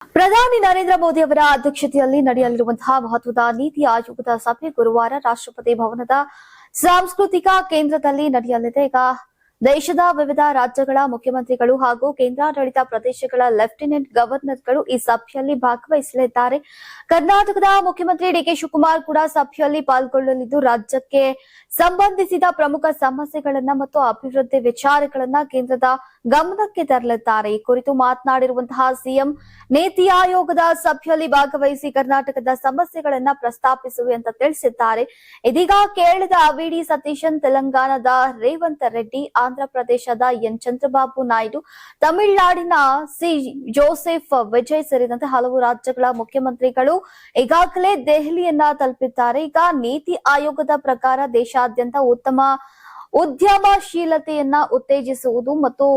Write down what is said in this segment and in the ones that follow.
ಪ್ರಧಾನಿ ನರೇಂದ್ರ ಮೋದಿ ಅವರ ಅಧ್ಯಕ್ಷತೆಯಲ್ಲಿ ನಡೆಯಲಿರುವಂತಹ ಮಹತ್ವದ ನೀತಿ ಆಯೋಗದ ಸಭೆ ಗುರುವಾರ ರಾಷ್ಟ್ರಪತಿ ಭವನದ ಸಾಂಸ್ಕೃತಿಕ ಕೇಂದ್ರದಲ್ಲಿ ನಡೆಯಲಿದೆ. ಈಗ ದೇಶದ ವಿವಿಧ ರಾಜ್ಯಗಳ ಮುಖ್ಯಮಂತ್ರಿಗಳು ಹಾಗೂ ಕೇಂದ್ರಾಡಳಿತ ಪ್ರದೇಶಗಳ ಲೆಫ್ಟಿನೆಂಟ್ ಗವರ್ನರ್ಗಳು ಈ ಸಭೆಯಲ್ಲಿ ಭಾಗವಹಿಸಲಿದ್ದಾರೆ. ಕರ್ನಾಟಕದ ಮುಖ್ಯಮಂತ್ರಿ ಡಿಕೆ ಶಿವಕುಮಾರ್ ಕೂಡ ಸಭೆಯಲ್ಲಿ ಪಾಲ್ಗೊಳ್ಳಲಿದ್ದು, ರಾಜ್ಯಕ್ಕೆ ಸಂಬಂಧಿಸಿದ ಪ್ರಮುಖ ಸಮಸ್ಯೆಗಳನ್ನ ಮತ್ತು ಅಭಿವೃದ್ಧಿ ವಿಚಾರಗಳನ್ನ ಕೇಂದ್ರದ ಗಮನಕ್ಕೆ ತರಲಿದ್ದಾರೆ. ಈ ಕುರಿತು ಮಾತನಾಡಿರುವಂತಹ ಸಿಎಂ ನೀತಿ ಆಯೋಗದ ಸಭೆಯಲ್ಲಿ ಭಾಗವಹಿಸಿ ಕರ್ನಾಟಕದ ಸಮಸ್ಯೆಗಳನ್ನ ಪ್ರಸ್ತಾಪಿಸುವೆ ಅಂತ ತಿಳಿಸಿದ್ದಾರೆ. ಇದೀಗ ಕೇರಳದ ವಿಡಿ ಸತೀಶನ್, ತೆಲಂಗಾಣದ ರೇವಂತ್ ರೆಡ್ಡಿ, ಆಂಧ್ರಪ್ರದೇಶದ ಎನ್ ಚಂದ್ರಬಾಬು ನಾಯ್ಡು, ತಮಿಳುನಾಡಿನ ಸಿ ಜೋಸೆಫ್ ವಿಜಯ್ ಸೇರಿದಂತೆ ಹಲವು ರಾಜ್ಯಗಳ ಮುಖ್ಯಮಂತ್ರಿಗಳು ಈಗಾಗಲೇ ದೆಹಲಿಯನ್ನ ತಲುಪಿದ್ದಾರೆ. ಈಗ ನೀತಿ ಆಯೋಗದ ಪ್ರಕಾರ ದೇಶಾದ್ಯಂತ ಉತ್ತಮ ಉದ್ಯಮಶೀಲತೆಯನ್ನ ಉತ್ತೇಜಿಸುವುದು ಮತ್ತು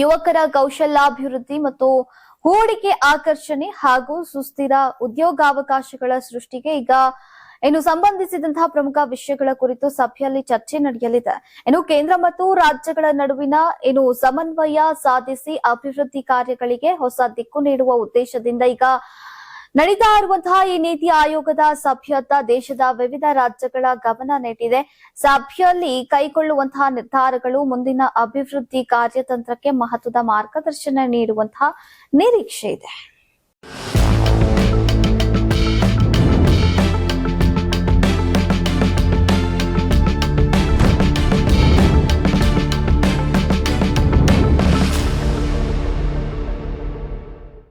ಯುವಕರ ಕೌಶಲ್ಯಾಭಿವೃದ್ಧಿ ಮತ್ತು ಹೂಡಿಕೆ ಆಕರ್ಷಣೆ ಹಾಗೂ ಸುಸ್ಥಿರ ಉದ್ಯೋಗಾವಕಾಶಗಳ ಸೃಷ್ಟಿಗೆ ಈಗ ಸಂಬಂಧಿಸಿದಂತಹ ಪ್ರಮುಖ ವಿಷಯಗಳ ಕುರಿತು ಸಭೆಯಲ್ಲಿ ಚರ್ಚೆ ನಡೆಯಲಿದೆ. ಕೇಂದ್ರ ಮತ್ತು ರಾಜ್ಯಗಳ ನಡುವಿನ ಸಮನ್ವಯ ಸಾಧಿಸಿ ಅಭಿವೃದ್ಧಿ ಕಾರ್ಯಗಳಿಗೆ ಹೊಸ ದಿಕ್ಕು ನೀಡುವ ಉದ್ದೇಶದಿಂದ ಈಗ ನಡೀತಾ ಇರುವಂತಹ ಈ ನೀತಿ ಆಯೋಗದ ಸಭೆಯತ್ತ ದೇಶದ ವಿವಿಧ ರಾಜ್ಯಗಳ ಗಮನ ನೆಟ್ಟಿದೆ. ಸಭೆಯಲ್ಲಿ ಕೈಗೊಳ್ಳುವಂತಹ ನಿರ್ಧಾರಗಳು ಮುಂದಿನ ಅಭಿವೃದ್ಧಿ ಕಾರ್ಯತಂತ್ರಕ್ಕೆ ಮಹತ್ವದ ಮಾರ್ಗದರ್ಶನ ನೀಡುವಂತಹ ನಿರೀಕ್ಷೆ ಇದೆ.